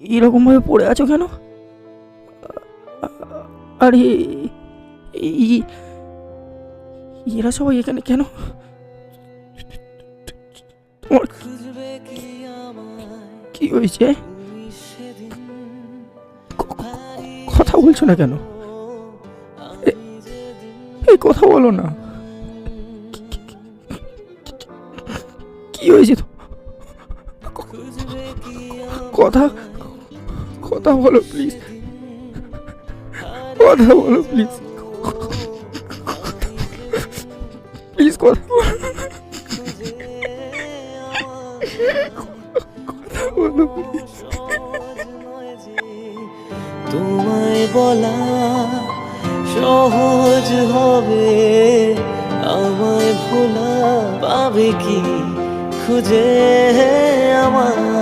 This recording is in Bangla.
এরকম ভাবে পড়ে আছো কেন? আরে এরা সবাই এখানে কেন? তোমার কি হয়েছে? কথা বলছো না কেন? এই কথা বলো না। কি হয়েছে? কথা কথা বলো প্লিজ, কথা বলো প্লিজ, প্লিজ কথা বলো প্লিজ। তোমায় বলা সহজ হবে, আমায় ভোলা পাবে কি খুঁজে আমায়।